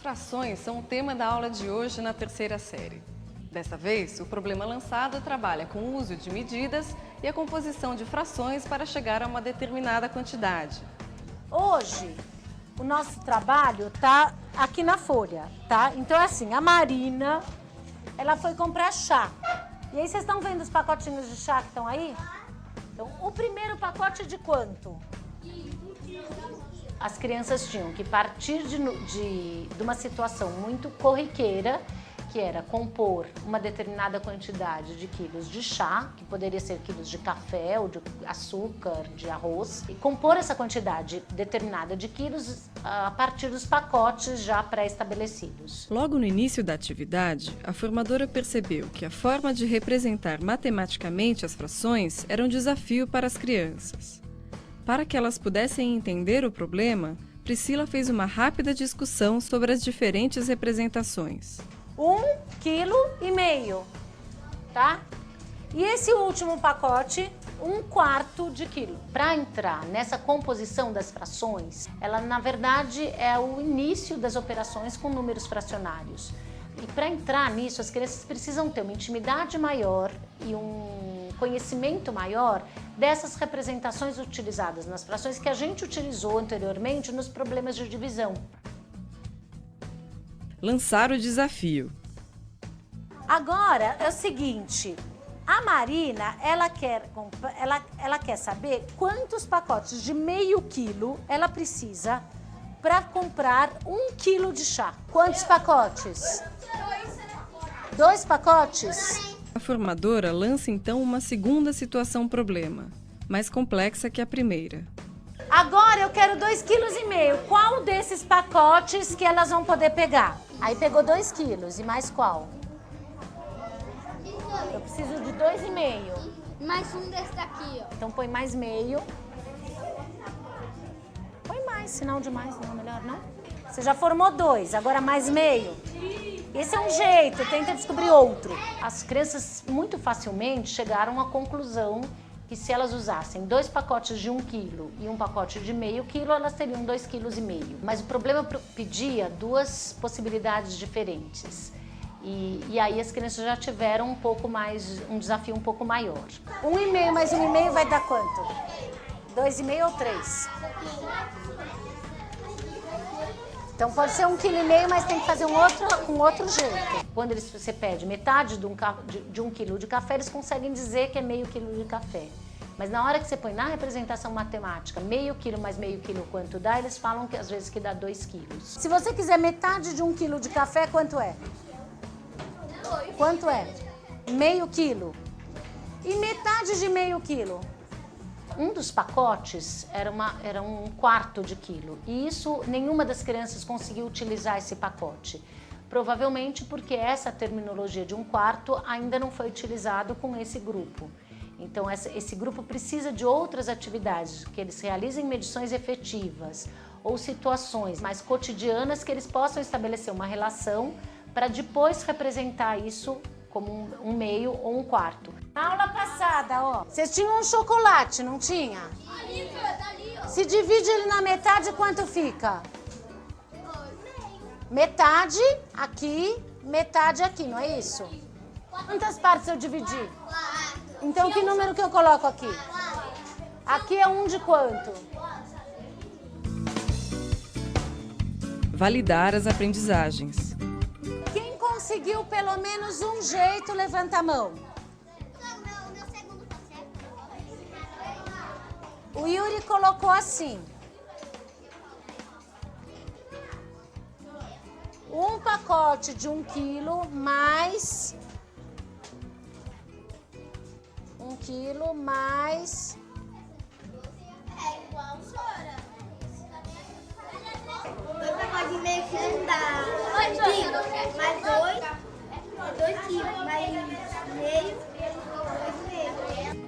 frações são o tema da aula de hoje na terceira série. Dessa vez, o problema lançado trabalha com o uso de medidas e a composição de frações para chegar a uma determinada quantidade. Hoje, o nosso trabalho tá aqui na folha, tá? Então é assim, a Marina, ela foi comprar chá. E aí vocês estão vendo os pacotinhos de chá que estão aí? Então, o primeiro pacote é de quanto? As crianças tinham que partir de uma situação muito corriqueira, que era compor uma determinada quantidade de quilos de chá, que poderia ser quilos de café ou de açúcar, de arroz, e compor essa quantidade determinada de quilos a partir dos pacotes já pré-estabelecidos. Logo no início da atividade, a formadora percebeu que a forma de representar matematicamente as frações era um desafio para as crianças. Para que elas pudessem entender o problema, Priscila fez uma rápida discussão sobre as diferentes representações. 1,5 kg, tá? E esse último pacote, 1/4 de quilo. Para entrar nessa composição das frações, ela na verdade é o início das operações com números fracionários. E para entrar nisso, as crianças precisam ter uma intimidade maior e um conhecimento maior dessas representações utilizadas nas frações que a gente utilizou anteriormente nos problemas de divisão. Lançar o desafio. Agora é o seguinte, a Marina, ela quer saber quantos pacotes de meio quilo ela precisa para comprar 1 quilo de chá. Quantos pacotes? 2 pacotes? A formadora lança então uma segunda situação-problema, mais complexa que a primeira. Agora eu quero 2,5 kg. Qual desses pacotes que elas vão poder pegar? Aí pegou 2 quilos. E mais qual? Eu preciso de 2,5. Mais um desse daqui, ó. Então põe mais meio. Põe mais, sinal de mais, não, melhor não. Você já formou 2, agora mais meio. Esse é um jeito, tenta descobrir outro. As crianças muito facilmente chegaram à conclusão que se elas usassem 2 pacotes de 1 quilo e um pacote de meio quilo, elas teriam 2,5 kg. Mas o problema pedia 2 possibilidades diferentes. E aí as crianças já tiveram um desafio um pouco maior. 1,5 mais 1,5 vai dar quanto? 2,5 ou 3? Então pode ser 1,5 kg, mas tem que fazer com outro jeito. Quando você pede metade de 1 quilo de café, eles conseguem dizer que é meio quilo de café. Mas na hora que você põe na representação matemática, meio quilo mais meio quilo quanto dá, eles falam que às vezes que dá 2 quilos. Se você quiser metade de 1 quilo de café, quanto é? Quanto é? Meio quilo. E metade de meio quilo? Um dos pacotes era 1/4 de quilo. E isso, nenhuma das crianças conseguiu utilizar esse pacote. Provavelmente porque essa terminologia de 1/4 ainda não foi utilizado com esse grupo. Então, esse grupo precisa de outras atividades, que eles realizem medições efetivas ou situações mais cotidianas que eles possam estabelecer uma relação para depois representar isso como um meio ou 1/4. Na aula passada, ó, vocês tinham um chocolate, não tinha? Se divide ele na metade, quanto fica? Metade aqui, metade aqui, não é isso? Quantas partes eu dividi? Então, que número que eu coloco aqui? Aqui é 1 de quanto? Validar as aprendizagens. Quem conseguiu pelo menos um jeito, levanta a mão. O Yuri colocou assim. 1 pacote de 1 quilo mais 1 quilo mais... É igual, senhora. 2 pacotes de meio quilo dá 2 quilos. Mais 2 é 2 quilos. Mais meio, 2,5.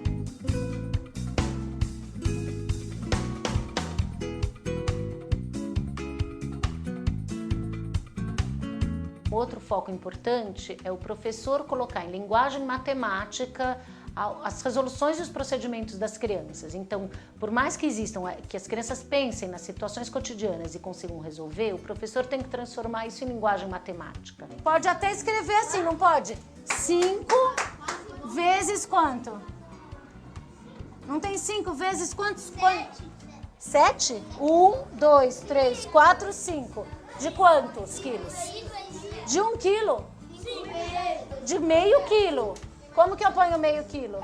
Outro foco importante é o professor colocar em linguagem matemática as resoluções e os procedimentos das crianças. Então, por mais que existam, que as crianças pensem nas situações cotidianas e consigam resolver, o professor tem que transformar isso em linguagem matemática. Pode até escrever assim, não pode? 5 vezes quanto? Não tem 5 vezes quantos? 7? 1, 2, 3, 4, 5. De quantos quilos? De 1 quilo? De meio quilo. Como que eu ponho meio quilo?